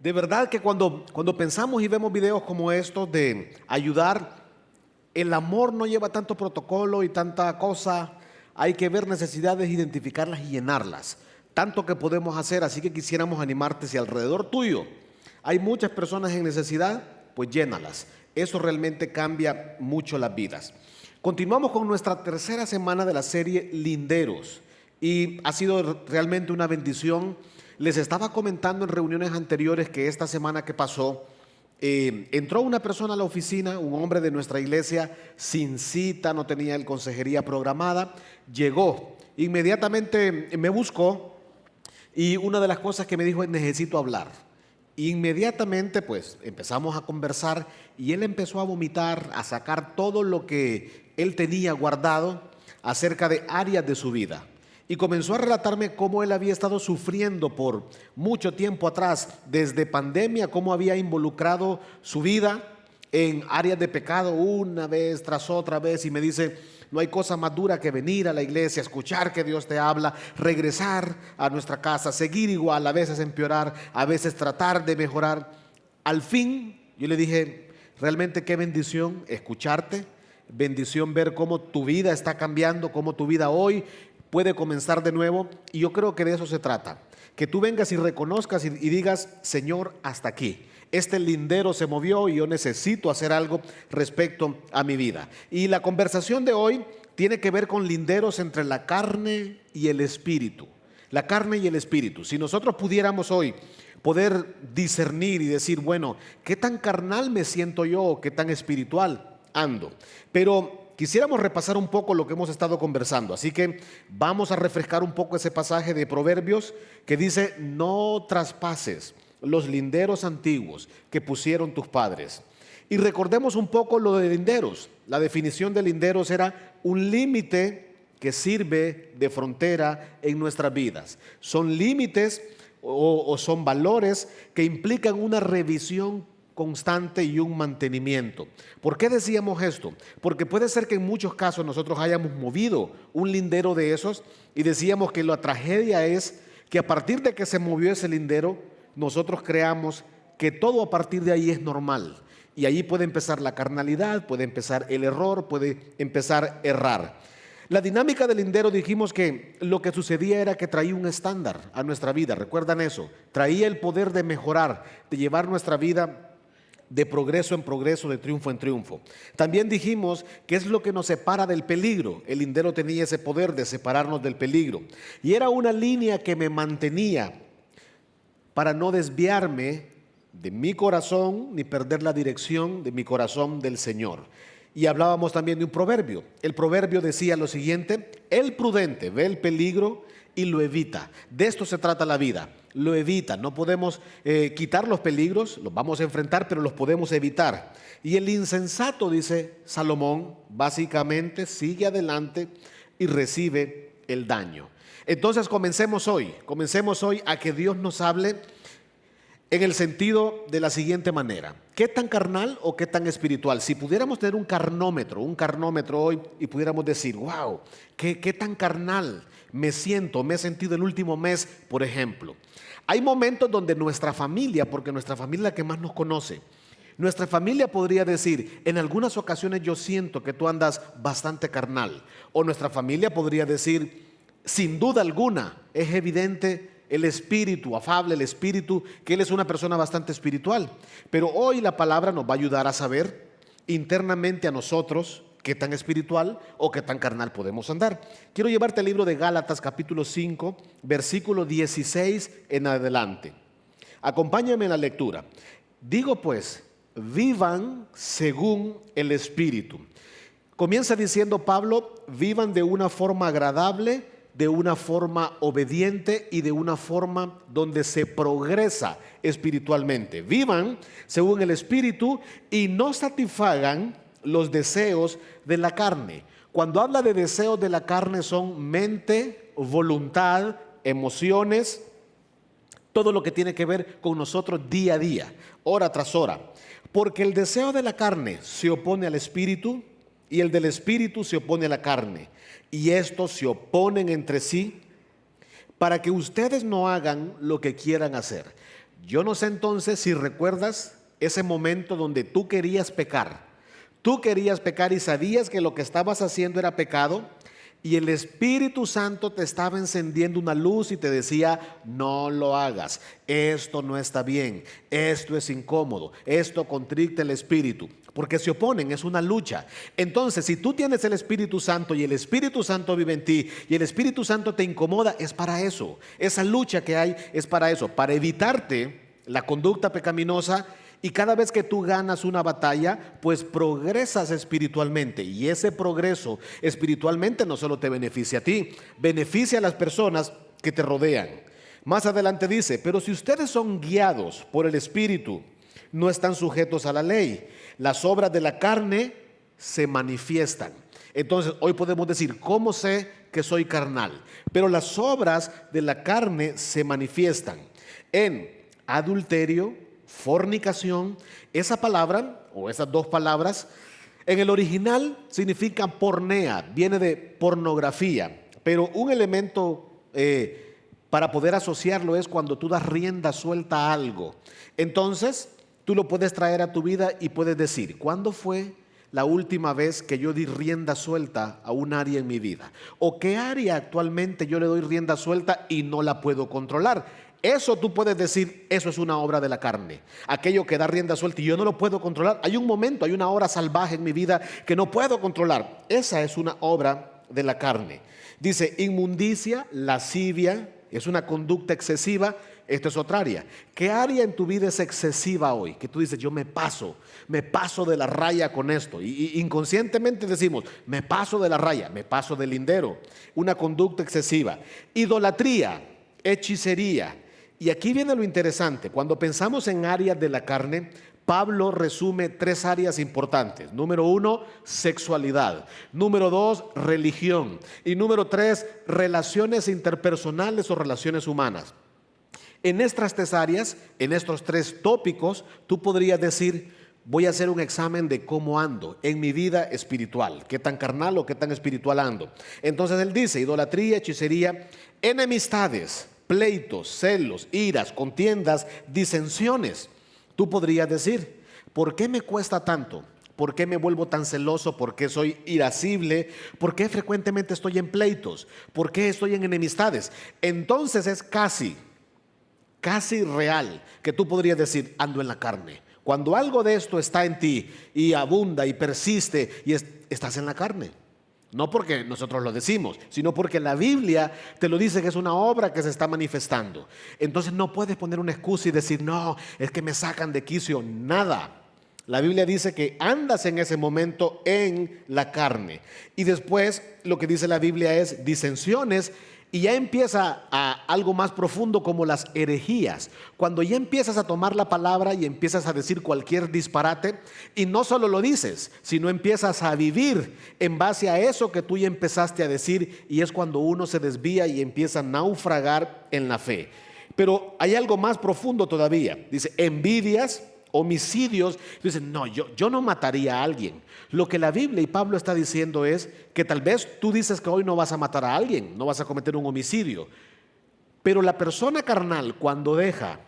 De verdad que cuando pensamos y vemos videos como estos de ayudar, el amor no lleva tanto protocolo y tanta cosa. Hay que ver necesidades, identificarlas y llenarlas. Tanto que podemos hacer, así que quisiéramos animarte. Si alrededor tuyo hay muchas personas en necesidad, pues llénalas. Eso realmente cambia mucho las vidas. Continuamos con nuestra tercera semana de la serie Linderos y ha sido realmente una bendición. Les estaba comentando en reuniones anteriores que esta semana que pasó, entró una persona a la oficina, un hombre de nuestra iglesia, sin cita, no tenía el consejería programada, llegó, inmediatamente me buscó y una de las cosas que me dijo es: necesito hablar. Inmediatamente pues empezamos a conversar y él empezó a vomitar, a sacar todo lo que él tenía guardado acerca de áreas de su vida. Y comenzó a relatarme cómo él había estado sufriendo por mucho tiempo atrás, desde pandemia, cómo había involucrado su vida en áreas de pecado una vez tras otra vez. Y me dice: no hay cosa más dura que venir a la iglesia, escuchar que Dios te habla, regresar a nuestra casa, seguir igual, a veces empeorar, a veces tratar de mejorar. Al fin, yo le dije: realmente qué bendición escucharte, bendición ver cómo tu vida está cambiando, cómo tu vida hoy puede comenzar de nuevo. Y yo creo que de eso se trata, que tú vengas y reconozcas y digas: Señor, hasta aquí. Este lindero se movió y yo necesito hacer algo respecto a mi vida. Y la conversación de hoy tiene que ver con linderos entre la carne y el espíritu. La carne y el espíritu. Si nosotros pudiéramos hoy poder discernir y decir: bueno, ¿qué tan carnal me siento yo? ¿Qué tan espiritual ando? Pero quisiéramos repasar un poco lo que hemos estado conversando, así que vamos a refrescar un poco ese pasaje de Proverbios que dice: no traspases los linderos antiguos que pusieron tus padres. Y recordemos un poco lo de linderos. La definición de linderos era un límite que sirve de frontera en nuestras vidas. Son límites o son valores que implican una revisión constante y un mantenimiento. ¿Por qué decíamos esto? Porque puede ser que en muchos casos nosotros hayamos movido un lindero de esos y decíamos que la tragedia es que a partir de que se movió ese lindero, nosotros creamos que todo a partir de ahí es normal. Y ahí puede empezar la carnalidad, puede empezar el error, puede empezar a errar. La dinámica del lindero, dijimos que lo que sucedía era que traía un estándar a nuestra vida. ¿Recuerdan eso? Traía el poder de mejorar, de llevar nuestra vida de progreso en progreso, de triunfo en triunfo. También dijimos que es lo que nos separa del peligro. El lindero tenía ese poder de separarnos del peligro. Y era una línea que me mantenía para no desviarme de mi corazón ni perder la dirección de mi corazón del Señor. Y hablábamos también de un proverbio. El proverbio decía lo siguiente: el prudente ve el peligro y lo evita. De esto se trata la vida. Lo evita. No podemos quitar los peligros, los vamos a enfrentar, pero los podemos evitar. Y el insensato, dice Salomón, básicamente sigue adelante y recibe el daño. Entonces comencemos hoy a que Dios nos hable en el sentido de la siguiente manera: ¿qué tan carnal o qué tan espiritual? Si pudiéramos tener un carnómetro hoy y pudiéramos decir: wow, ¿qué tan carnal me he sentido el último mes, por ejemplo? Hay momentos donde nuestra familia, porque nuestra familia es la que más nos conoce, nuestra familia podría decir: en algunas ocasiones yo siento que tú andas bastante carnal. O nuestra familia podría decir: sin duda alguna, es evidente el espíritu afable, el espíritu, que él es una persona bastante espiritual. Pero hoy la palabra nos va a ayudar a saber internamente a nosotros qué tan espiritual o qué tan carnal podemos andar. Quiero llevarte al libro de Gálatas capítulo 5, versículo 16 en adelante. Acompáñame en la lectura. Digo pues, vivan según el espíritu. Comienza diciendo Pablo: vivan de una forma agradable, de una forma obediente y de una forma donde se progresa espiritualmente. Vivan según el espíritu y no satisfagan los deseos de la carne. Cuando habla de deseos de la carne son mente, voluntad, emociones, todo lo que tiene que ver con nosotros día a día, hora tras hora. Porque el deseo de la carne se opone al espíritu y el del espíritu se opone a la carne. Y estos se oponen entre sí para que ustedes no hagan lo que quieran hacer. Yo no sé entonces si recuerdas ese momento donde tú querías pecar. Tú querías pecar y sabías que lo que estabas haciendo era pecado y el Espíritu Santo te estaba encendiendo una luz y te decía, no lo hagas, esto no está bien, esto es incómodo, esto contricta el espíritu, porque se oponen, es una lucha. Entonces, si tú tienes el Espíritu Santo y el Espíritu Santo vive en ti y el Espíritu Santo te incomoda, es para eso. Esa lucha que hay es para eso, para evitarte la conducta pecaminosa. Y cada vez que tú ganas una batalla, pues progresas espiritualmente. Y ese progreso espiritualmente no solo te beneficia a ti, beneficia a las personas que te rodean. Más adelante dice, pero si ustedes son guiados por el Espíritu, no están sujetos a la ley. Las obras de la carne se manifiestan. Entonces, hoy podemos decir, ¿cómo sé que soy carnal? Pero las obras de la carne se manifiestan en adulterio, fornicación. Esa palabra, o esas dos palabras, en el original significa pornea, viene de pornografía, pero un elemento para poder asociarlo es cuando tú das rienda suelta a algo. Entonces, tú lo puedes traer a tu vida y puedes decir, ¿cuándo fue la última vez que yo di rienda suelta a un área en mi vida? ¿O qué área actualmente yo le doy rienda suelta y no la puedo controlar? Eso tú puedes decir, eso es una obra de la carne. Aquello que da rienda suelta y yo no lo puedo controlar. Hay un momento, hay una hora salvaje en mi vida que no puedo controlar. Esa es una obra de la carne. Dice, inmundicia, lascivia, es una conducta excesiva. Esta es otra área. ¿Qué área en tu vida es excesiva hoy? Que tú dices, yo me paso de la raya con esto. Y inconscientemente decimos, me paso de la raya, me paso del lindero. Una conducta excesiva. Idolatría, hechicería. Y aquí viene lo interesante. Cuando pensamos en áreas de la carne, Pablo resume tres áreas importantes. Número 1, sexualidad. Número 2, religión. Y número 3, relaciones interpersonales o relaciones humanas. En estas tres áreas, en estos tres tópicos, tú podrías decir, voy a hacer un examen de cómo ando en mi vida espiritual, qué tan carnal o qué tan espiritual ando. Entonces él dice, idolatría, hechicería, enemistades, pleitos, celos, iras, contiendas, disensiones. Tú podrías decir, ¿por qué me cuesta tanto? ¿Por qué me vuelvo tan celoso? ¿Por qué soy irascible? ¿Por qué frecuentemente estoy en pleitos? ¿Por qué estoy en enemistades? Entonces es casi real que tú podrías decir, ando en la carne. Cuando algo de esto está en ti y abunda y persiste y estás en la carne. No porque nosotros lo decimos, sino porque la Biblia te lo dice que es una obra que se está manifestando. Entonces no puedes poner una excusa y decir, no, es que me sacan de quicio. Nada. La Biblia dice que andas en ese momento en la carne. Y después lo que dice la Biblia es disensiones. Y ya empieza a algo más profundo como las herejías. Cuando ya empiezas a tomar la palabra y empiezas a decir cualquier disparate, y no solo lo dices, sino empiezas a vivir en base a eso que tú ya empezaste a decir, y es cuando uno se desvía y empieza a naufragar en la fe. Pero hay algo más profundo todavía. Dice, envidias, homicidios. Dicen, no, yo no mataría a alguien. Lo que la Biblia y Pablo está diciendo es que tal vez tú dices que hoy no vas a matar a alguien, no vas a cometer un homicidio, pero la persona carnal, cuando deja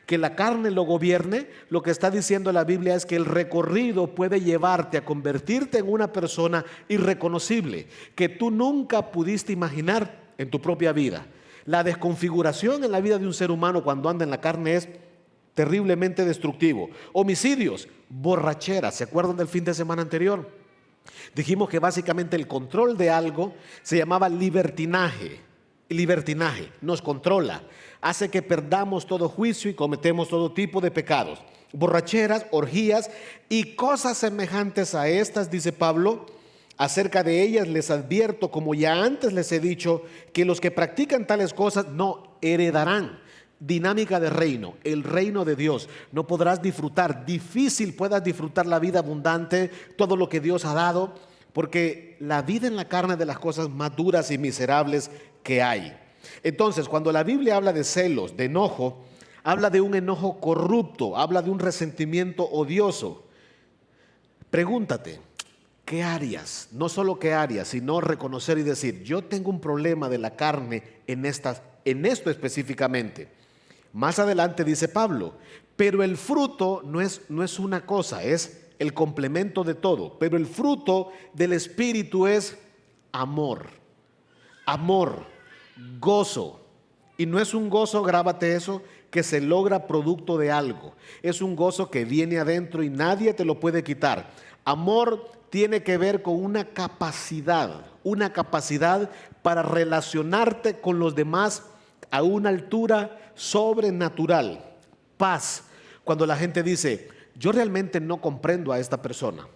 que la carne lo gobierne, lo que está diciendo la Biblia es que el recorrido puede llevarte a convertirte en una persona irreconocible que tú nunca pudiste imaginar en tu propia vida. La desconfiguración en la vida de un ser humano cuando anda en la carne es terriblemente destructivo. Homicidios, borracheras. ¿Se acuerdan del fin de semana anterior? Dijimos que básicamente el control de algo se llamaba libertinaje. Libertinaje nos controla, hace que perdamos todo juicio y cometemos todo tipo de pecados. Borracheras, orgías y cosas semejantes a estas, dice Pablo. Acerca de ellas les advierto, como ya antes les he dicho, que los que practican tales cosas no heredarán. Dinámica de reino, el reino de Dios. No podrás disfrutar, difícil puedas disfrutar la vida abundante, todo lo que Dios ha dado, porque la vida en la carne es de las cosas más duras y miserables que hay. Entonces, cuando la Biblia habla de celos, de enojo, habla de un enojo corrupto, habla de un resentimiento odioso. Pregúntate, ¿qué áreas? No solo qué áreas, sino reconocer y decir, yo tengo un problema de la carne en esto específicamente. Más adelante dice Pablo, pero el fruto no es una cosa, es el complemento de todo. Pero el fruto del Espíritu es amor, amor, gozo. Y no es un gozo, grábate eso, que se logra producto de algo. Es un gozo que viene adentro y nadie te lo puede quitar. Amor tiene que ver con una capacidad para relacionarte con los demás a una altura sobrenatural. Paz. Cuando la gente dice, yo realmente no comprendo a esta persona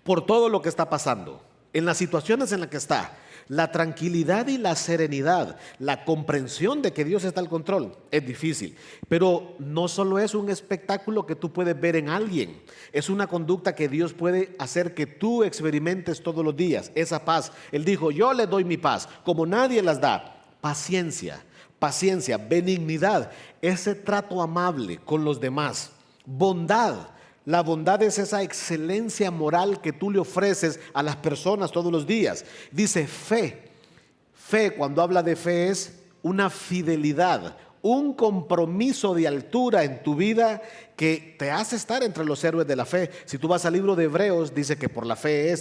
por todo lo que está pasando, en las situaciones en las que está, la tranquilidad y la serenidad, la comprensión de que Dios está al control, es difícil. Pero no solo es un espectáculo que tú puedes ver en alguien, es una conducta que Dios puede hacer que tú experimentes todos los días, esa paz. Él dijo, yo le doy mi paz, como nadie las da. Paciencia, paciencia, benignidad, ese trato amable con los demás, bondad. La bondad es esa excelencia moral que tú le ofreces a las personas todos los días. Dice fe. Fe, cuando habla de fe, es una fidelidad, un compromiso de altura en tu vida que te hace estar entre los héroes de la fe. Si tú vas al libro de Hebreos, dice que por la fe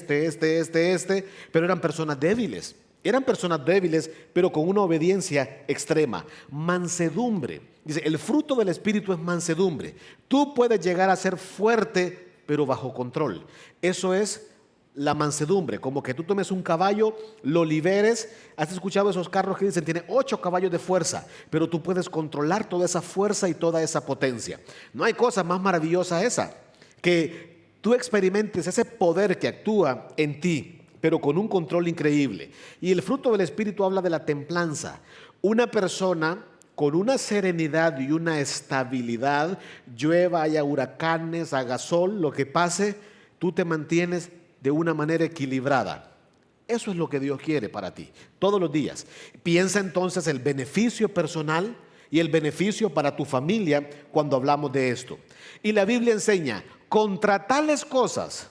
pero eran personas débiles. Eran personas débiles, pero con una obediencia extrema. Mansedumbre. Dice, el fruto del Espíritu es mansedumbre. Tú puedes llegar a ser fuerte, pero bajo control. Eso es la mansedumbre, como que tú tomes un caballo, lo liberes. ¿Has escuchado esos carros que dicen tiene 8 caballos de fuerza? Pero tú puedes controlar toda esa fuerza y toda esa potencia. No hay cosa más maravillosa esa, que tú experimentes ese poder que actúa en ti, pero con un control increíble. Y el fruto del Espíritu habla de la templanza. Una persona con una serenidad y una estabilidad, llueva, haya huracanes, haga sol, lo que pase, tú te mantienes de una manera equilibrada. Eso es lo que Dios quiere para ti, todos los días. Piensa entonces el beneficio personal y el beneficio para tu familia cuando hablamos de esto. Y la Biblia enseña, contra tales cosas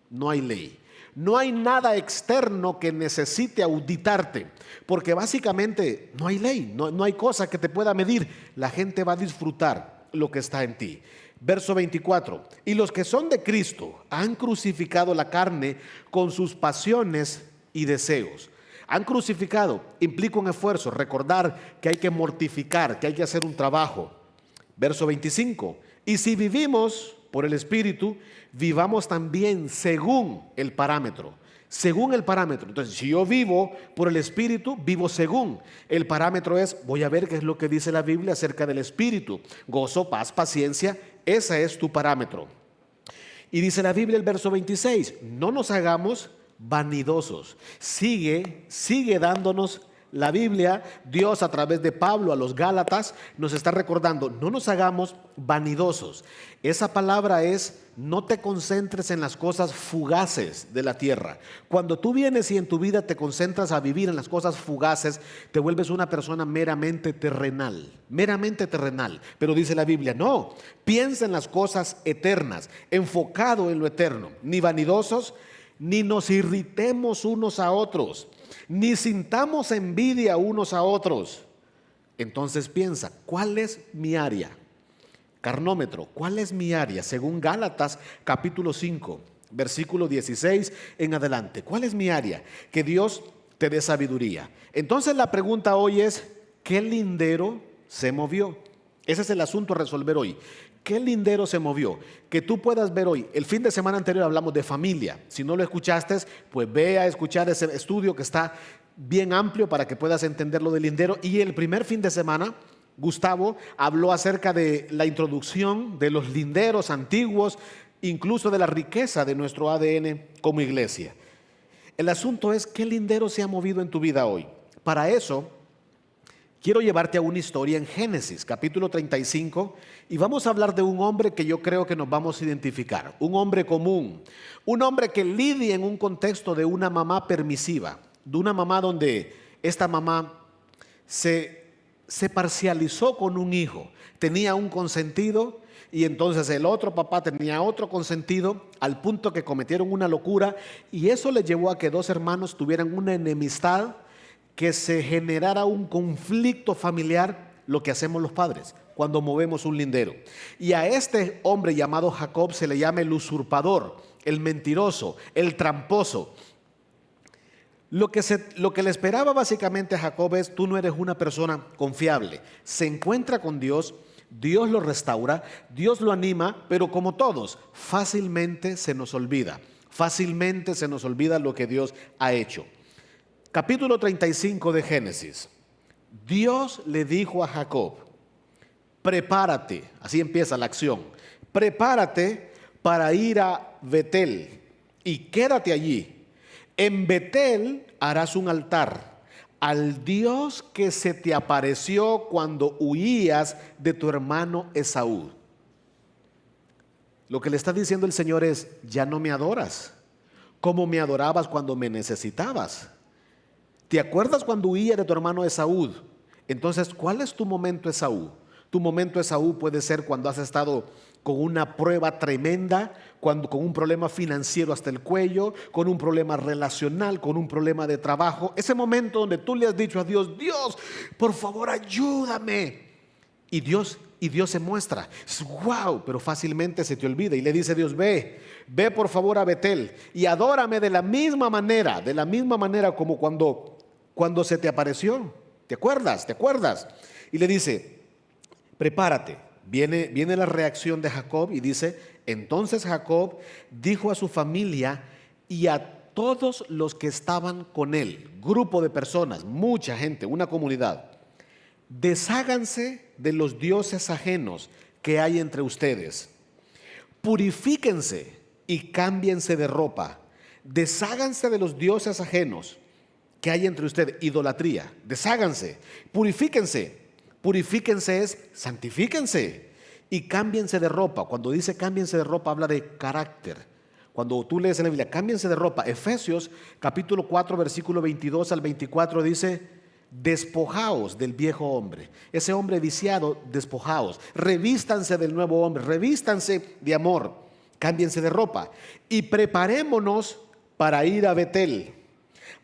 no hay ley. No hay nada externo que necesite auditarte, porque básicamente no hay ley, no hay cosa que te pueda medir. La gente va a disfrutar lo que está en ti. Verso 24, y los que son de Cristo han crucificado la carne con sus pasiones y deseos. Han crucificado, implica un esfuerzo, recordar que hay que mortificar, que hay que hacer un trabajo. Verso 25, y si vivimos por el Espíritu, vivamos también según el parámetro. Según el parámetro. Entonces, si yo vivo por el Espíritu, vivo según. El parámetro es, voy a ver qué es lo que dice la Biblia acerca del Espíritu. Gozo, paz, paciencia, ese es tu parámetro. Y dice la Biblia, el verso 26, no nos hagamos vanidosos. Sigue dándonos la Biblia, Dios a través de Pablo a los Gálatas nos está recordando, no nos hagamos vanidosos. Esa palabra es, no te concentres en las cosas fugaces de la tierra. Cuando tú vienes y en tu vida te concentras a vivir en las cosas fugaces, te vuelves una persona meramente terrenal. Pero dice la Biblia, no, piensa en las cosas eternas, enfocado en lo eterno, ni vanidosos, ni nos irritemos unos a otros, ni sintamos envidia unos a otros. Entonces piensa, ¿cuál es mi área? Carnómetro, ¿cuál es mi área? Según Gálatas capítulo 5, versículo 16 en adelante. ¿Cuál es mi área? Que Dios te dé sabiduría. Entonces la pregunta hoy es, ¿qué lindero se movió? Ese es el asunto a resolver hoy. ¿Qué lindero se movió? Que tú puedas ver hoy. El fin de semana anterior hablamos de familia. Si no lo escuchaste, pues ve a escuchar ese estudio que está bien amplio para que puedas entender lo del lindero. Y el primer fin de semana, Gustavo habló acerca de la introducción de los linderos antiguos, incluso de la riqueza de nuestro ADN como iglesia. El asunto es, ¿qué lindero se ha movido en tu vida hoy? Para eso, quiero llevarte a una historia en Génesis, capítulo 35, y vamos a hablar de un hombre que yo creo que nos vamos a identificar, un hombre común, un hombre que lidia en un contexto de una mamá permisiva, de una mamá donde esta mamá se parcializó con un hijo, tenía un consentido y entonces el otro papá tenía otro consentido, al punto que cometieron una locura, y eso le llevó a que dos hermanos tuvieran una enemistad, que se generara un conflicto familiar lo que hacemos los padres cuando movemos un lindero. Y a este hombre llamado Jacob se le llama el usurpador, el mentiroso, el tramposo. Lo que le esperaba básicamente a Jacob es: tú no eres una persona confiable. Se encuentra con Dios, Dios lo restaura, Dios lo anima, pero como todos, fácilmente se nos olvida. Fácilmente se nos olvida lo que Dios ha hecho. Capítulo 35 de Génesis. Dios le dijo a Jacob: prepárate, así empieza la acción, prepárate para ir a Betel y quédate allí. En Betel harás un altar al Dios que se te apareció cuando huías de tu hermano Esaú. Lo que le está diciendo el Señor es: ya no me adoras como me adorabas cuando me necesitabas. ¿Te acuerdas cuando huías de tu hermano Esaú? Entonces, ¿cuál es tu momento Esaú? Tu momento Esaú puede ser cuando has estado con una prueba tremenda, con un problema financiero hasta el cuello, con un problema relacional, con un problema de trabajo. Ese momento donde tú le has dicho a Dios: Dios, por favor, ayúdame. Y Dios se muestra. Wow, pero fácilmente se te olvida. Y le dice Dios: ve por favor a Betel y adórame de la misma manera como cuando se te apareció. ¿Te acuerdas? Y le dice: prepárate. Viene la reacción de Jacob y dice: entonces Jacob dijo a su familia y a todos los que estaban con él, grupo de personas, mucha gente, una comunidad: desháganse de los dioses ajenos que hay entre ustedes, purifíquense y cámbiense de ropa, desháganse de los dioses ajenos que hay entre ustedes, idolatría, desháganse, purifíquense es santifíquense y cámbiense de ropa. Cuando dice cámbiense de ropa, habla de carácter. Cuando tú lees en la Biblia, cámbiense de ropa. Efesios capítulo 4, versículo 22 al 24 dice: despojaos del viejo hombre, ese hombre viciado, despojaos, revístanse del nuevo hombre, revístanse de amor, cámbiense de ropa y preparémonos para ir a Betel.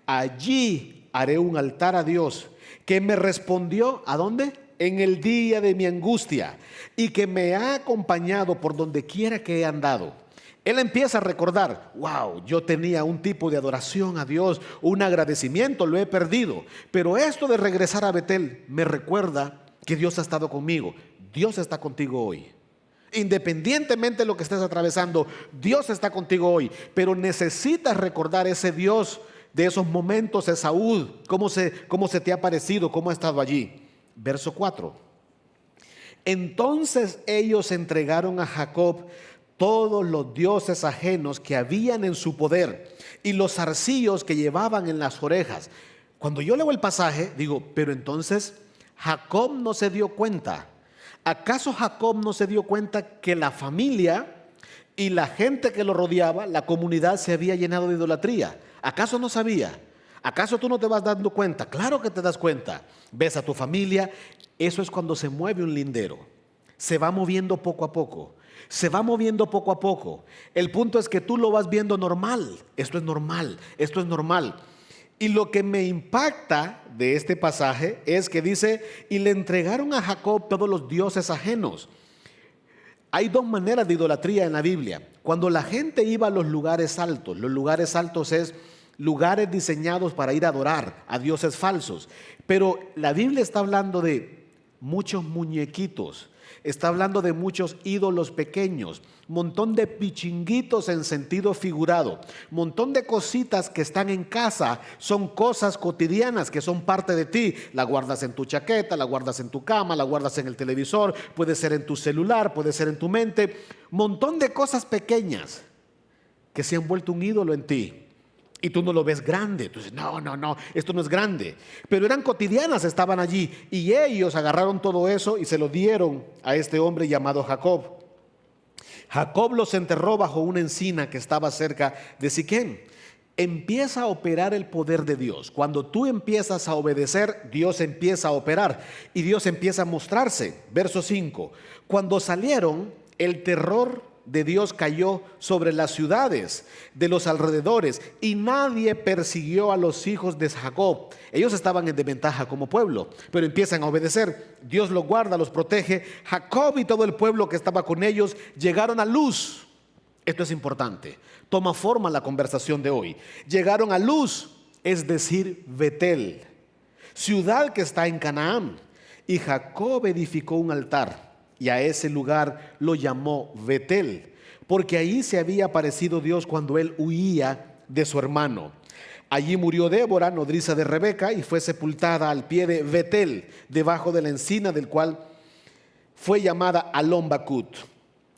Allí haré un altar a Dios, que me respondió, ¿a dónde? En el día de mi angustia, y que me ha acompañado por donde quiera que he andado. Él empieza a recordar: wow, yo tenía un tipo de adoración a Dios, un agradecimiento, lo he perdido. Pero esto de regresar a Betel me recuerda que Dios ha estado conmigo. Dios está contigo hoy. Independientemente de lo que estés atravesando, Dios está contigo hoy. Pero necesitas recordar ese Dios de esos momentos, Esaú, cómo se te ha parecido, cómo ha estado allí. Verso 4. Entonces ellos entregaron a Jacob todos los dioses ajenos que habían en su poder y los zarcillos que llevaban en las orejas. Cuando yo leo el pasaje, digo: pero entonces Jacob no se dio cuenta. ¿Acaso Jacob no se dio cuenta que la familia y la gente que lo rodeaba, la comunidad, se había llenado de idolatría? ¿Acaso no sabía? ¿Acaso tú no te vas dando cuenta? Claro que te das cuenta. Ves a tu familia. Eso es cuando se mueve un lindero. Se va moviendo poco a poco. Se va moviendo poco a poco. El punto es que tú lo vas viendo normal. Esto es normal. Esto es normal. Y lo que me impacta de este pasaje es que dice: y le entregaron a Jacob todos los dioses ajenos. Hay dos maneras de idolatría en la Biblia. Cuando la gente iba a los lugares altos es lugares diseñados para ir a adorar a dioses falsos. Pero la Biblia está hablando de muchos muñequitos, está hablando de muchos ídolos pequeños, montón de pichinguitos en sentido figurado, montón de cositas que están en casa, son cosas cotidianas que son parte de ti. La guardas en tu chaqueta, la guardas en tu cama, la guardas en el televisor, puede ser en tu celular, puede ser en tu mente. Montón de cosas pequeñas que se han vuelto un ídolo en ti. Y tú no lo ves grande. Tú dices: no, esto no es grande. Pero eran cotidianas, estaban allí. Y ellos agarraron todo eso y se lo dieron a este hombre llamado Jacob. Jacob los enterró bajo una encina que estaba cerca de Siquem. Empieza a operar el poder de Dios. Cuando tú empiezas a obedecer, Dios empieza a operar. Y Dios empieza a mostrarse. Verso 5. Cuando salieron, el terror de Dios cayó sobre las ciudades de los alrededores y nadie persiguió a los hijos de Jacob. Ellos estaban en desventaja como pueblo, pero empiezan a obedecer. Dios los guarda, los protege. Jacob y todo el pueblo que estaba con ellos llegaron a Luz. Esto es importante. Toma forma la conversación de hoy. Llegaron a Luz, es decir, Betel, ciudad que está en Canaán. Y Jacob edificó un altar y a ese lugar lo llamó Betel, porque ahí se había aparecido Dios cuando él huía de su hermano. Allí murió Débora, nodriza de Rebeca, y fue sepultada al pie de Betel, debajo de la encina del cual fue llamada Alon Bacut.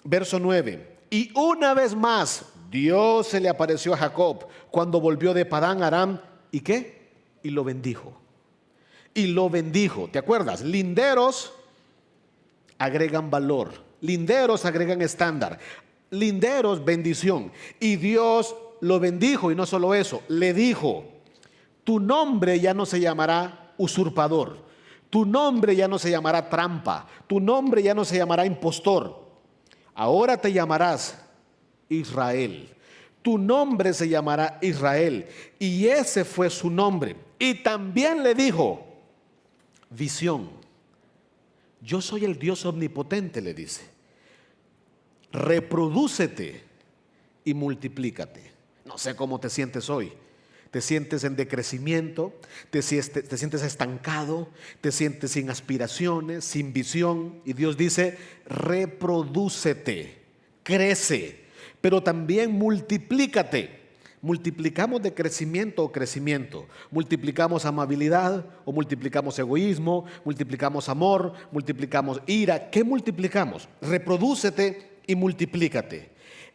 Verso 9. Y una vez más Dios se le apareció a Jacob cuando volvió de Padán Aram. ¿Y qué? Y lo bendijo. Y lo bendijo. ¿Te acuerdas? Linderos agregan valor. Linderos agregan estándar. Linderos, bendición. Y Dios lo bendijo, y no solo eso, le dijo: tu nombre ya no se llamará usurpador, tu nombre ya no se llamará trampa, tu nombre ya no se llamará impostor, ahora te llamarás Israel. Tu nombre se llamará Israel. Y ese fue su nombre. Y también le dijo: visión. Yo soy el Dios omnipotente, le dice. Reprodúcete y multiplícate. No sé cómo te sientes hoy. ¿Te sientes en decrecimiento? ¿Te sientes estancado? ¿Te sientes sin aspiraciones, sin visión? Y Dios dice: reprodúcete, crece, pero también multiplícate. Multiplicamos de crecimiento o crecimiento. Multiplicamos amabilidad o multiplicamos egoísmo, multiplicamos amor, multiplicamos ira. ¿Qué multiplicamos? Reprodúcete y multiplícate.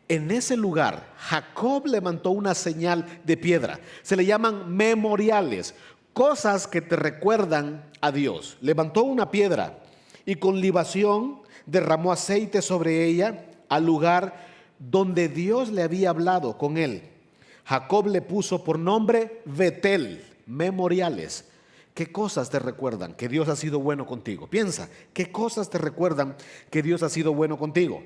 En ese lugar, Jacob levantó una señal de piedra. Se le llaman memoriales, cosas que te recuerdan a Dios. Levantó una piedra y con libación derramó aceite sobre ella al lugar donde Dios le había hablado con él. Jacob le puso por nombre Betel, memoriales. ¿Qué cosas te recuerdan que Dios ha sido bueno contigo? Piensa, ¿qué cosas te recuerdan que Dios ha sido bueno contigo?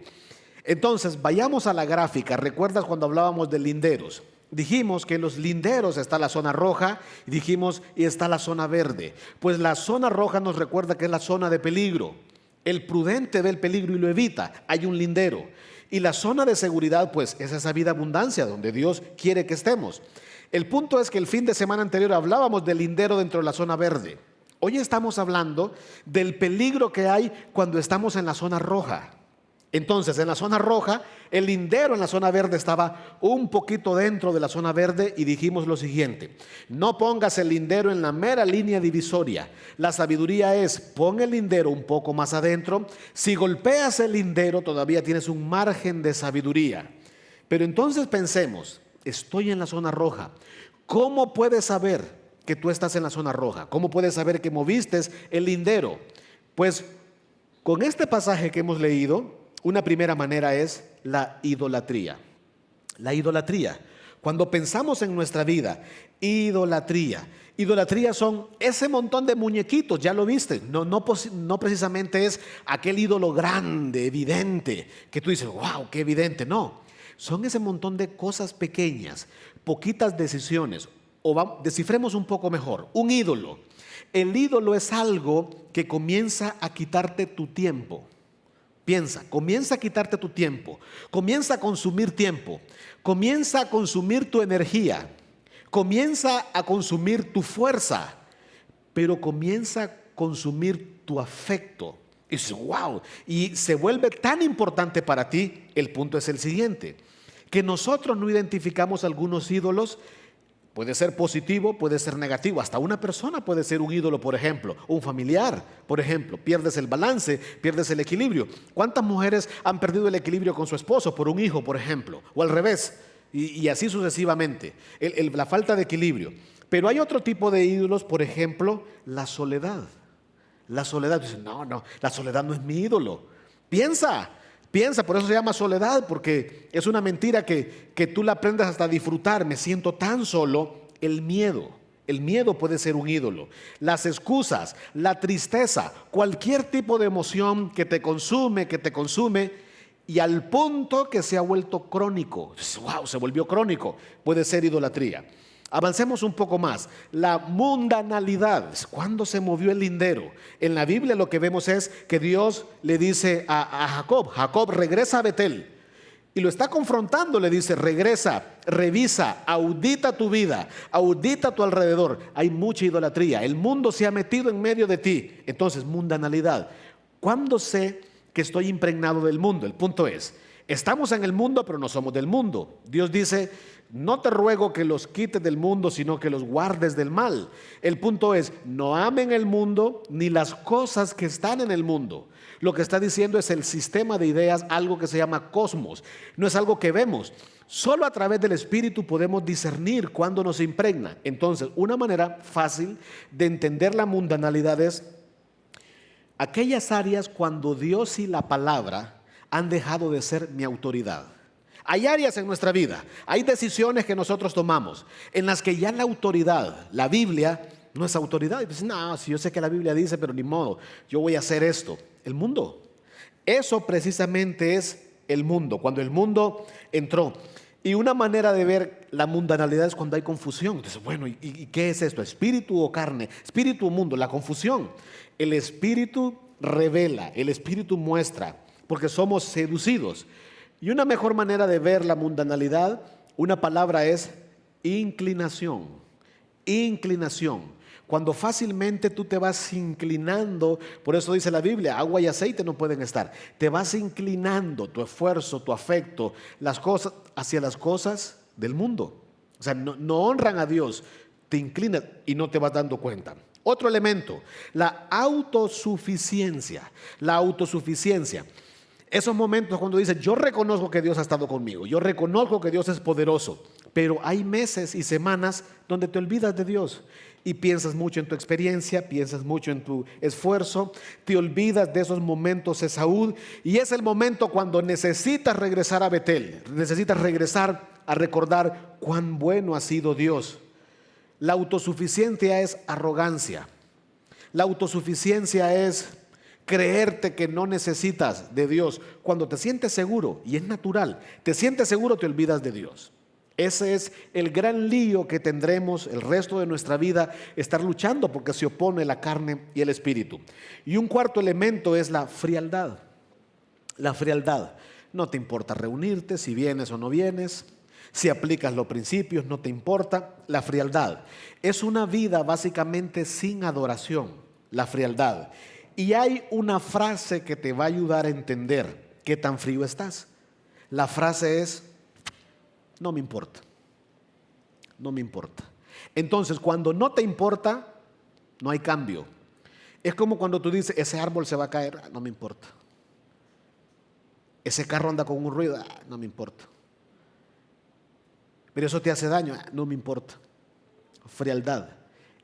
Entonces, vayamos a la gráfica. ¿Recuerdas cuando hablábamos de linderos? Dijimos que en los linderos está la zona roja, y está la zona verde. Pues la zona roja nos recuerda que es la zona de peligro. El prudente ve el peligro y lo evita. Hay un lindero. Y la zona de seguridad, pues, es esa vida abundancia donde Dios quiere que estemos. El punto es que el fin de semana anterior hablábamos del lindero dentro de la zona verde. Hoy estamos hablando del peligro que hay cuando estamos en la zona roja. Entonces, en la zona roja, el lindero en la zona verde estaba un poquito dentro de la zona verde, y dijimos lo siguiente: no pongas el lindero en la mera línea divisoria. La sabiduría es: pon el lindero un poco más adentro. Si golpeas el lindero, todavía tienes un margen de sabiduría. Pero entonces pensemos: estoy en la zona roja. ¿Cómo puedes saber que tú estás en la zona roja? ¿Cómo puedes saber que moviste el lindero? Pues con este pasaje que hemos leído, una primera manera es la idolatría. La idolatría. Cuando pensamos en nuestra vida, idolatría. Idolatría son ese montón de muñequitos, ya lo viste. No precisamente es aquel ídolo grande, evidente, que tú dices: wow, qué evidente. No, son ese montón de cosas pequeñas, poquitas decisiones. Descifremos un poco mejor. Un ídolo. El ídolo es algo que comienza a quitarte tu tiempo. Piensa, comienza a quitarte tu tiempo, comienza a consumir tiempo, comienza a consumir tu energía, comienza a consumir tu fuerza, pero comienza a consumir tu afecto. Y dices: wow, y se vuelve tan importante para ti. El punto es el siguiente: que nosotros no identificamos algunos ídolos. Puede ser positivo, puede ser negativo. Hasta una persona puede ser un ídolo, por ejemplo, un familiar, por ejemplo. Pierdes el balance, pierdes el equilibrio. ¿Cuántas mujeres han perdido el equilibrio con su esposo por un hijo, por ejemplo? O al revés, y así sucesivamente. La falta de equilibrio. Pero hay otro tipo de ídolos, por ejemplo, la soledad. La soledad. Dices: no, la soledad no es mi ídolo. Piensa, por eso se llama soledad, porque es una mentira que tú la aprendas hasta a disfrutar. Me siento tan solo. El miedo puede ser un ídolo. Las excusas, la tristeza, cualquier tipo de emoción que te consume, y al punto que se ha vuelto crónico. ¡Wow! Se volvió crónico. Puede ser idolatría. Avancemos un poco más. La mundanalidad. ¿Cuándo se movió el lindero? En la Biblia lo que vemos es que Dios le dice a Jacob: Jacob, regresa a Betel. Y lo está confrontando, le dice: regresa, revisa, audita tu vida, audita tu alrededor. Hay mucha idolatría. El mundo se ha metido en medio de ti. Entonces, mundanalidad. ¿Cuándo sé que estoy impregnado del mundo? El punto es, estamos en el mundo, pero no somos del mundo. Dios dice: no te ruego que los quites del mundo, sino que los guardes del mal. El punto es, no amen el mundo ni las cosas que están en el mundo. Lo que está diciendo es el sistema de ideas, algo que se llama cosmos. No es algo que vemos. Solo a través del Espíritu podemos discernir cuándo nos impregna. Entonces, una manera fácil de entender la mundanalidad es aquellas áreas cuando Dios y la palabra han dejado de ser mi autoridad. Hay áreas en nuestra vida, hay decisiones que nosotros tomamos en las que ya la autoridad, la Biblia, no es autoridad. Y dicen: no, si yo sé que la Biblia dice, pero ni modo, yo voy a hacer esto. El mundo. Eso precisamente es el mundo, cuando el mundo entró. Y una manera de ver la mundanalidad es cuando hay confusión. Entonces, bueno, ¿y qué es esto? ¿Espíritu o carne? ¿Espíritu o mundo? La confusión. El Espíritu revela, el Espíritu muestra, porque somos seducidos. Y una mejor manera de ver la mundanalidad, una palabra es inclinación. Inclinación. Cuando fácilmente tú te vas inclinando, por eso dice la Biblia, agua y aceite no pueden estar. Te vas inclinando tu esfuerzo, tu afecto, las cosas hacia las cosas del mundo. O sea, no honran a Dios, te inclinas y no te vas dando cuenta. Otro elemento, la autosuficiencia. La autosuficiencia. Esos momentos cuando dices: yo reconozco que Dios ha estado conmigo, yo reconozco que Dios es poderoso, pero hay meses y semanas donde te olvidas de Dios y piensas mucho en tu experiencia, piensas mucho en tu esfuerzo, te olvidas de esos momentos de Esaú, y es el momento cuando necesitas regresar a Betel, necesitas regresar a recordar cuán bueno ha sido Dios. La autosuficiencia es arrogancia. La autosuficiencia es creerte que no necesitas de Dios. Cuando te sientes seguro, y es natural, te sientes seguro, te olvidas de Dios. Ese es el gran lío que tendremos el resto de nuestra vida, estar luchando porque se opone la carne y el espíritu. Y un cuarto elemento es la frialdad. La frialdad. No te importa reunirte, si vienes o no vienes, si aplicas los principios, no te importa. La frialdad es una vida básicamente sin adoración. La frialdad. Y hay una frase que te va a ayudar a entender qué tan frío estás. La frase es: no me importa. No me importa. Entonces, cuando no te importa, no hay cambio. Es como cuando tú dices: ese árbol se va a caer, no me importa. Ese carro anda con un ruido, no me importa. Pero eso te hace daño, no me importa. Frialdad.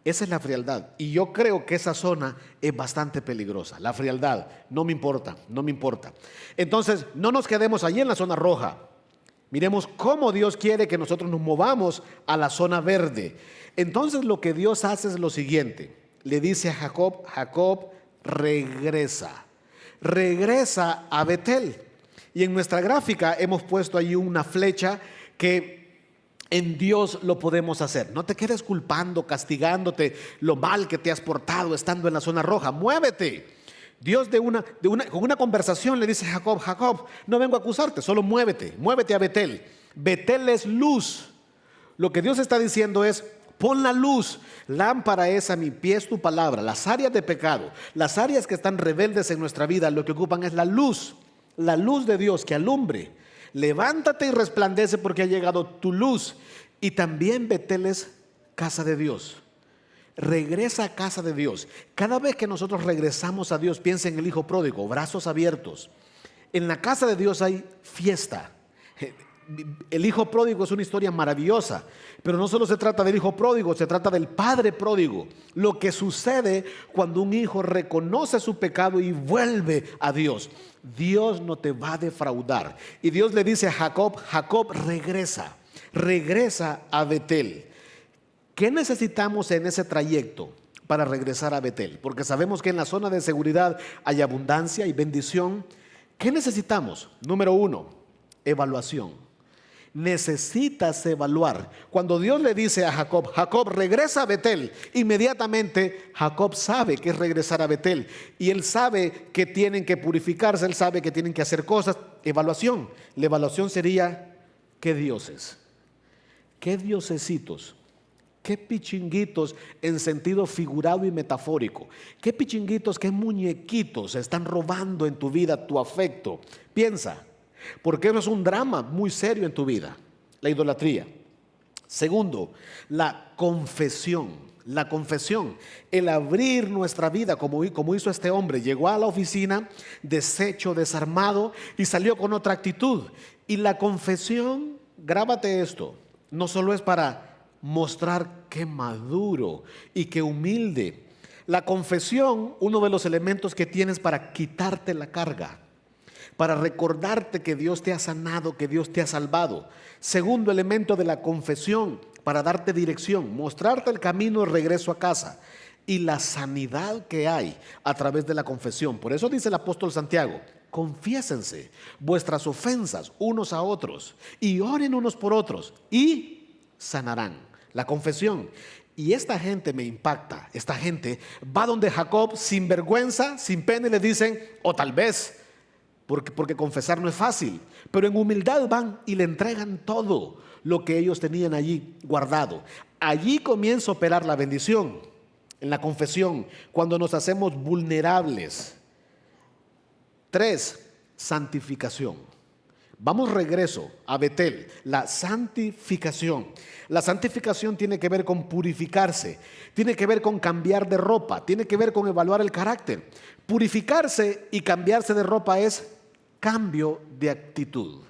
Esa es la frialdad. Y yo creo que esa zona es bastante peligrosa. La frialdad. No me importa, no me importa. Entonces, no nos quedemos allí en la zona roja. Miremos cómo Dios quiere que nosotros nos movamos a la zona verde. Entonces, lo que Dios hace es lo siguiente. Le dice a Jacob: Jacob, regresa. Regresa a Betel. Y en nuestra gráfica hemos puesto ahí una flecha que en Dios lo podemos hacer. No te quedes culpando, castigándote lo mal que te has portado estando en la zona roja. Muévete. Dios con una conversación le dice a Jacob: Jacob, no vengo a acusarte, solo muévete. Muévete a Betel. Betel es luz. Lo que Dios está diciendo es: pon la luz. Lámpara es a mi pies tu palabra. Las áreas de pecado, las áreas que están rebeldes en nuestra vida, lo que ocupan es la luz de Dios que alumbre. Levántate y resplandece porque ha llegado tu luz. Y también Betel es casa de Dios. Regresa a casa de Dios. Cada vez que nosotros regresamos a Dios, piensa en el hijo pródigo, brazos abiertos. En la casa de Dios hay fiesta. El hijo pródigo es una historia maravillosa, pero no solo se trata del hijo pródigo, se trata del padre pródigo. Lo que sucede cuando un hijo reconoce su pecado y vuelve a Dios. Dios no te va a defraudar. Y Dios le dice a Jacob: Jacob, regresa a Betel. ¿Qué necesitamos en ese trayecto para regresar a Betel? Porque sabemos que en la zona de seguridad hay abundancia y bendición. ¿Qué necesitamos? Número 1, evaluación. Necesitas evaluar. Cuando Dios le dice a Jacob, Jacob, regresa a Betel, inmediatamente Jacob sabe que es regresar a Betel. Y él sabe que tienen que purificarse, él sabe que tienen que hacer cosas. Evaluación. La evaluación sería, ¿qué dioses? ¿Qué diosesitos? ¿Qué pichinguitos en sentido figurado y metafórico? ¿Qué pichinguitos, qué muñequitos están robando en tu vida tu afecto? Piensa, porque eso es un drama muy serio en tu vida, la idolatría. Segundo, la confesión. La confesión, el abrir nuestra vida como hizo este hombre. Llegó a la oficina deshecho, desarmado y salió con otra actitud. Y la confesión, grábate esto, no solo es para mostrar qué maduro y qué humilde. La confesión, uno de los elementos que tienes para quitarte la carga, para recordarte que Dios te ha sanado, que Dios te ha salvado. Segundo elemento de la confesión, para darte dirección, mostrarte el camino de regreso a casa y la sanidad que hay a través de la confesión. Por eso dice el apóstol Santiago, confiésense vuestras ofensas unos a otros y oren unos por otros y sanarán. La confesión. Y esta gente me impacta. Esta gente va donde Jacob sin vergüenza, sin pena y le dicen, o tal vez, porque confesar no es fácil, pero en humildad van y le entregan todo lo que ellos tenían allí guardado. Allí comienza a operar la bendición, en la confesión, cuando nos hacemos vulnerables. 3, santificación. Vamos regreso a Betel, la santificación. La santificación tiene que ver con purificarse, tiene que ver con cambiar de ropa, tiene que ver con evaluar el carácter. Purificarse y cambiarse de ropa es cambio de actitud.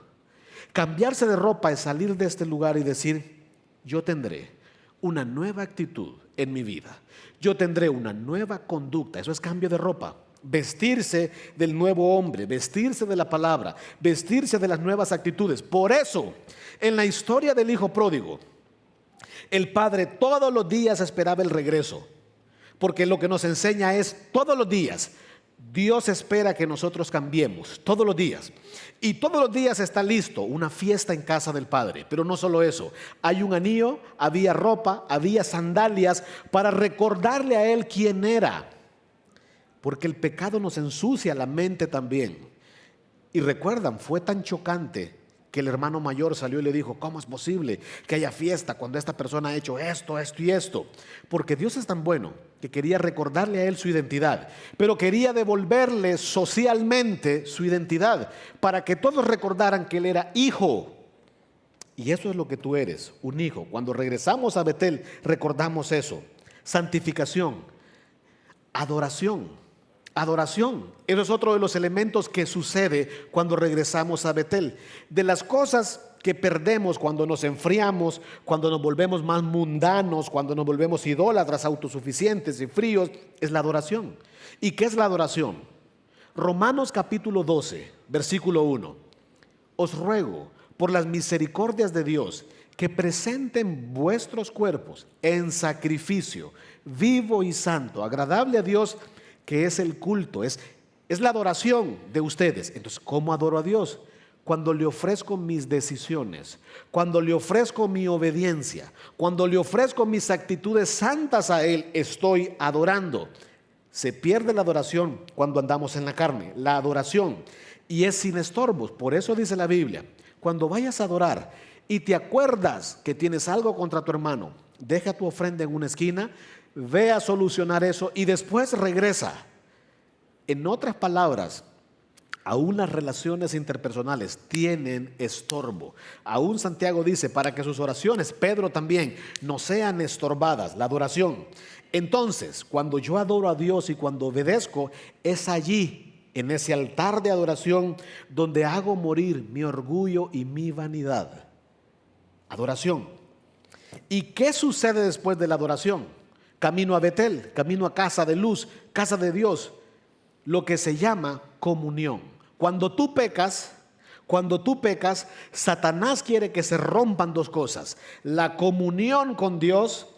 Cambiarse de ropa es salir de este lugar y decir, yo tendré una nueva actitud en mi vida. Yo tendré una nueva conducta, eso es cambio de ropa. Vestirse del nuevo hombre, vestirse de la palabra, vestirse de las nuevas actitudes. Por eso, en la historia del hijo pródigo, el padre todos los días esperaba el regreso, porque lo que nos enseña es todos los días, Dios espera que nosotros cambiemos, todos los días. Y todos los días está listo una fiesta en casa del padre. Pero no solo eso, hay un anillo, había ropa, había sandalias para recordarle a él quién era. Porque el pecado nos ensucia la mente también. Y recuerdan, fue tan chocante que el hermano mayor salió y le dijo, ¿cómo es posible que haya fiesta cuando esta persona ha hecho esto, esto y esto? Porque Dios es tan bueno que quería recordarle a él su identidad, pero quería devolverle socialmente su identidad para que todos recordaran que él era hijo. Y eso es lo que tú eres, un hijo. Cuando regresamos a Betel, recordamos eso. Santificación, adoración. Adoración, eso es otro de los elementos que sucede cuando regresamos a Betel. De las cosas que perdemos cuando nos enfriamos, cuando nos volvemos más mundanos, cuando nos volvemos idólatras, autosuficientes y fríos, es la adoración. ¿Y qué es la adoración? Romanos capítulo 12, versículo 1. Os ruego por las misericordias de Dios que presenten vuestros cuerpos en sacrificio vivo y santo, agradable a Dios, que es el culto, es la adoración de ustedes. Entonces, ¿cómo adoro a Dios? Cuando le ofrezco mis decisiones, cuando le ofrezco mi obediencia, cuando le ofrezco mis actitudes santas a Él, estoy adorando. Se pierde la adoración cuando andamos en la carne, la adoración, y es sin estorbos. Por eso dice la Biblia, cuando vayas a adorar y te acuerdas que tienes algo contra tu hermano, deja tu ofrenda en una esquina, ve a solucionar eso y después regresa. En otras palabras, aún las relaciones interpersonales tienen estorbo. Aún Santiago dice, para que sus oraciones, Pedro también, no sean estorbadas, la adoración. Entonces, cuando yo adoro a Dios y cuando obedezco, es allí, en ese altar de adoración, donde hago morir mi orgullo y mi vanidad. Adoración. ¿Y qué sucede después de la adoración? Camino a Betel, camino a casa de luz, casa de Dios, lo que se llama comunión. Cuando tú pecas, Satanás quiere que se rompan dos cosas: la comunión con Dios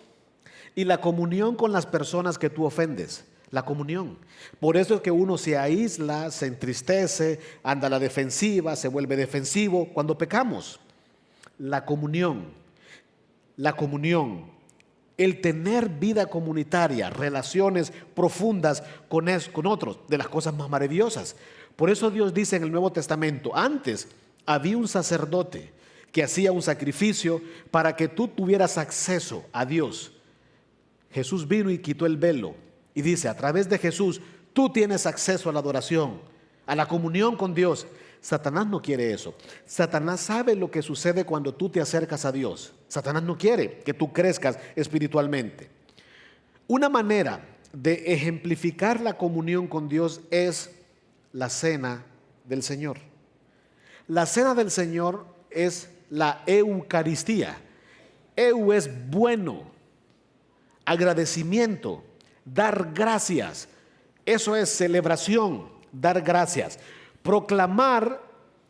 y la comunión con las personas que tú ofendes. La comunión. Por eso es que uno se aísla, se entristece, anda a la defensiva, se vuelve defensivo cuando pecamos. La comunión, el tener vida comunitaria, relaciones profundas con otros, de las cosas más maravillosas. Por eso Dios dice en el Nuevo Testamento, antes había un sacerdote que hacía un sacrificio para que tú tuvieras acceso a Dios. Jesús vino y quitó el velo y dice, a través de Jesús tú tienes acceso a la adoración, a la comunión con Dios. Satanás no quiere eso. Satanás sabe lo que sucede cuando tú te acercas a Dios. Satanás no quiere que tú crezcas espiritualmente. Una manera de ejemplificar la comunión con Dios es la cena del Señor. La cena del Señor es la Eucaristía. Eu es bueno, agradecimiento, dar gracias. Eso es celebración, dar gracias. Proclamar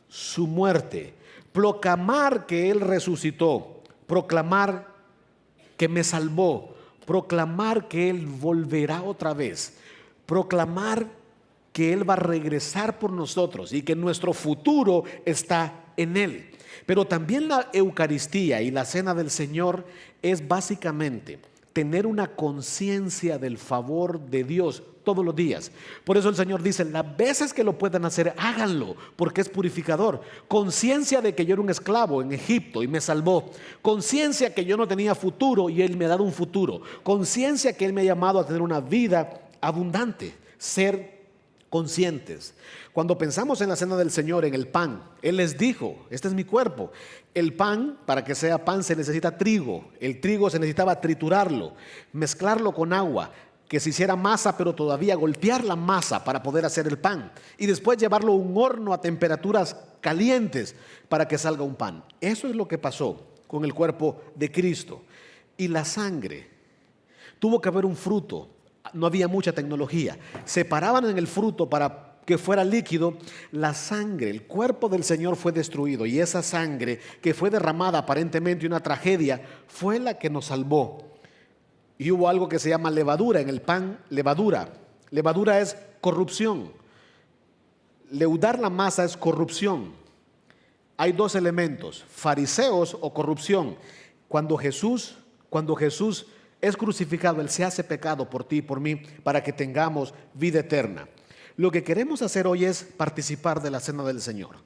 su muerte, proclamar que Él resucitó, proclamar que me salvó, proclamar que Él volverá otra vez, proclamar que Él va a regresar por nosotros y que nuestro futuro está en Él. Pero también la Eucaristía y la Cena del Señor es básicamente tener una conciencia del favor de Dios todos los días. Por eso el Señor dice, las veces que lo puedan hacer, háganlo, porque es purificador. Conciencia de que yo era un esclavo en Egipto y me salvó. Conciencia que yo no tenía futuro y Él me ha dado un futuro. Conciencia que Él me ha llamado a tener una vida abundante. Ser conscientes. Cuando pensamos en la cena del Señor, en el pan, Él les dijo, este es mi cuerpo. El pan, para que sea pan, se necesita trigo. El trigo se necesitaba triturarlo, mezclarlo con agua, que se hiciera masa, pero todavía golpear la masa para poder hacer el pan. Y después llevarlo a un horno a temperaturas calientes para que salga un pan. Eso es lo que pasó con el cuerpo de Cristo. Y la sangre, tuvo que haber un fruto. No había mucha tecnología. Separaban en el fruto para que fuera líquido. La sangre, el cuerpo del Señor fue destruido y esa sangre que fue derramada aparentemente una tragedia fue la que nos salvó. Y hubo algo que se llama levadura en el pan, levadura. Levadura es corrupción. Leudar la masa es corrupción. Hay dos elementos, fariseos o corrupción. Cuando Jesús es crucificado, Él se hace pecado por ti y por mí para que tengamos vida eterna. Lo que queremos hacer hoy es participar de la cena del Señor.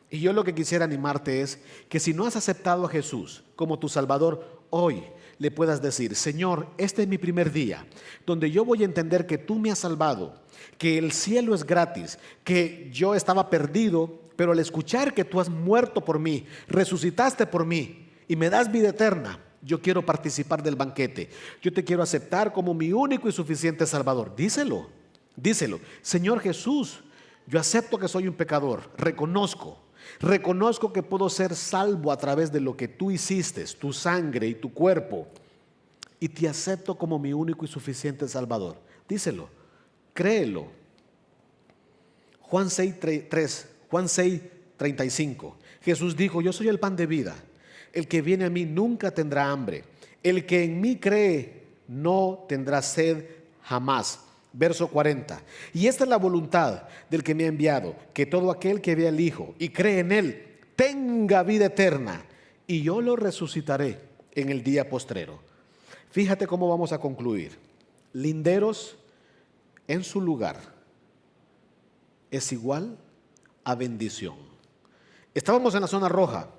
Y yo lo que quisiera animarte es que si no has aceptado a Jesús como tu Salvador, hoy le puedas decir, Señor, este es mi primer día, donde yo voy a entender que tú me has salvado, que el cielo es gratis, que yo estaba perdido, pero al escuchar que tú has muerto por mí, resucitaste por mí y me das vida eterna, yo quiero participar del banquete. Yo te quiero aceptar como mi único y suficiente Salvador. Díselo. Señor Jesús, yo acepto que soy un pecador. Reconozco que puedo ser salvo a través de lo que tú hiciste, tu sangre y tu cuerpo. Y te acepto como mi único y suficiente Salvador. Díselo. Créelo. Juan 6:35. Jesús dijo, yo soy el pan de vida. El que viene a mí nunca tendrá hambre. El que en mí cree no tendrá sed jamás. Verso 40. Y esta es la voluntad del que me ha enviado, que todo aquel que vea al Hijo y cree en Él tenga vida eterna, y yo lo resucitaré en el día postrero. Fíjate cómo vamos a concluir. Linderos en su lugar es igual a bendición. Estábamos en la zona roja,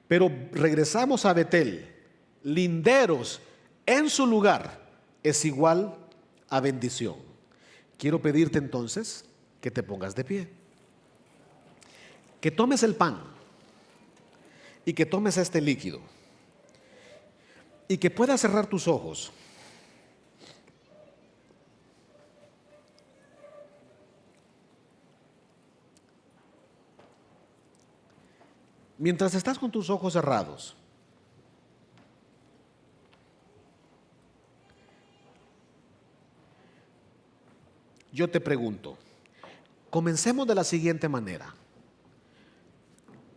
pero regresamos a Betel. Linderos en su lugar es igual a bendición. Quiero pedirte entonces que te pongas de pie, que tomes el pan y que tomes este líquido y que puedas cerrar tus ojos. Mientras estás con tus ojos cerrados, yo te pregunto, comencemos de la siguiente manera.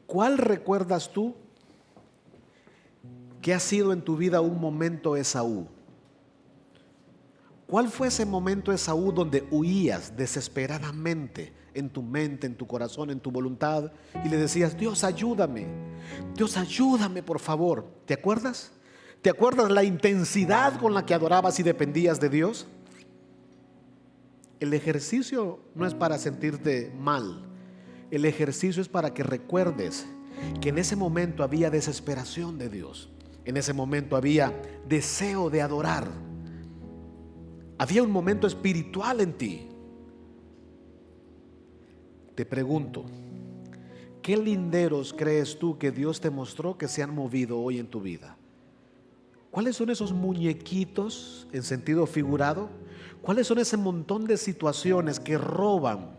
¿Cuál recuerdas tú que ha sido en tu vida un momento Esaú? ¿Cuál fue ese momento, Esaú, donde huías desesperadamente en tu mente, en tu corazón, en tu voluntad y le decías: Dios, ayúdame, por favor? ¿Te acuerdas? ¿Te acuerdas la intensidad con la que adorabas y dependías de Dios? El ejercicio no es para sentirte mal. El ejercicio es para que recuerdes que en ese momento había desesperación de Dios. En ese momento había deseo de adorar. Había un momento espiritual en ti. Te pregunto, ¿qué linderos crees tú que Dios te mostró que se han movido hoy en tu vida? ¿Cuáles son esos muñequitos en sentido figurado? ¿Cuáles son ese montón de situaciones que roban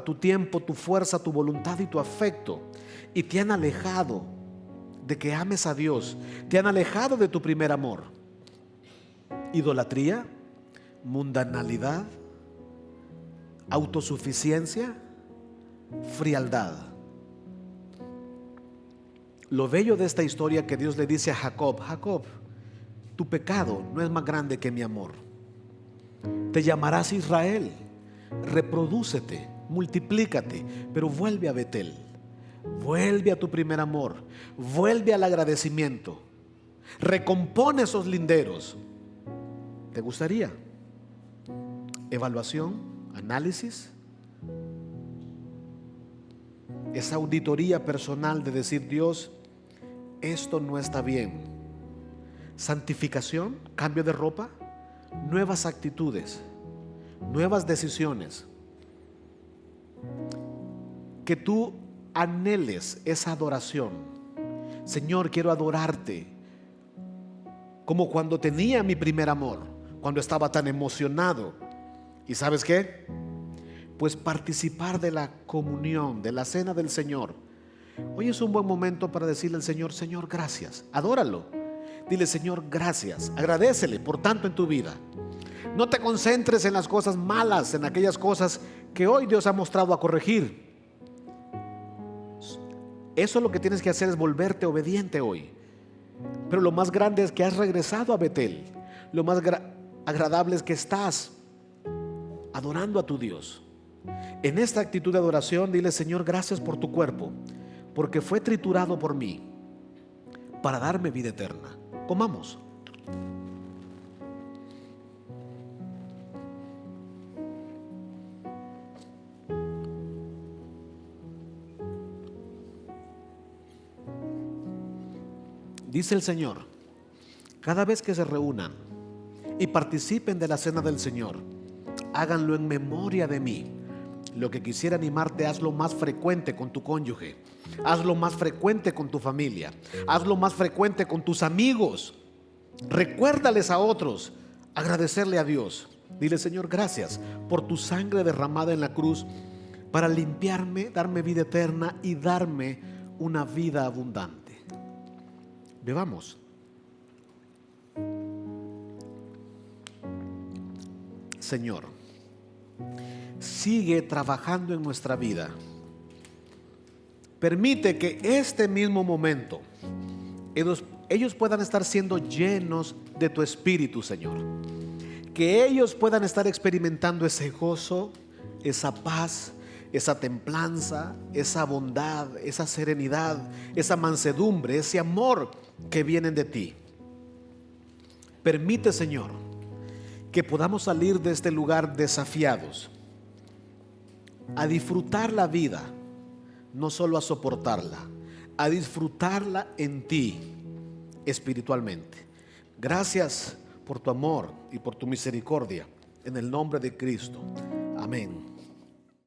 tu tiempo, tu fuerza, tu voluntad y tu afecto, y te han alejado de que ames a Dios, te han alejado de tu primer amor? Idolatría, mundanalidad, autosuficiencia, frialdad. Lo bello de esta historia que Dios le dice a Jacob: Jacob, tu pecado no es más grande que mi amor. Te llamarás Israel, reprodúcete, multiplícate, pero vuelve a Betel, vuelve a tu primer amor, vuelve al agradecimiento, recompone esos linderos. ¿Te gustaría? Evaluación, análisis, esa auditoría personal de decir: Dios, esto no está bien. Santificación, cambio de ropa, nuevas actitudes, nuevas decisiones. Que tú anheles esa adoración. Señor, quiero adorarte como cuando tenía mi primer amor, cuando estaba tan emocionado. ¿Y sabes qué? Pues participar de la comunión, de la cena del Señor. Hoy es un buen momento para decirle al Señor: Señor, gracias. Adóralo. Dile: Señor, gracias. Agradécele por tanto en tu vida. No te concentres en las cosas malas, en aquellas cosas que hoy Dios ha mostrado a corregir. Eso lo que tienes que hacer es volverte obediente hoy. Pero lo más grande es que has regresado a Betel. Lo más agradable es que estás adorando a tu Dios. En esta actitud de adoración, dile: Señor, gracias por tu cuerpo, porque fue triturado por mí para darme vida eterna. Comamos. Dice el Señor: cada vez que se reúnan y participen de la cena del Señor, háganlo en memoria de mí. Lo que quisiera animarte: hazlo más frecuente con tu cónyuge, hazlo más frecuente con tu familia, hazlo más frecuente con tus amigos. Recuérdales a otros agradecerle a Dios. Dile: Señor, gracias por tu sangre derramada en la cruz para limpiarme, darme vida eterna y darme una vida abundante. Bebamos. Señor, sigue trabajando en nuestra vida. Permite que este mismo momento ellos puedan estar siendo llenos de tu Espíritu, Señor. Que ellos puedan estar experimentando ese gozo, esa paz, esa templanza, esa bondad, esa serenidad, esa mansedumbre, ese amor que vienen de ti. Permite, Señor, que podamos salir de este lugar desafiados a disfrutar la vida, no solo a soportarla, a disfrutarla en ti espiritualmente. Gracias por tu amor y por tu misericordia, en el nombre de Cristo. Amén.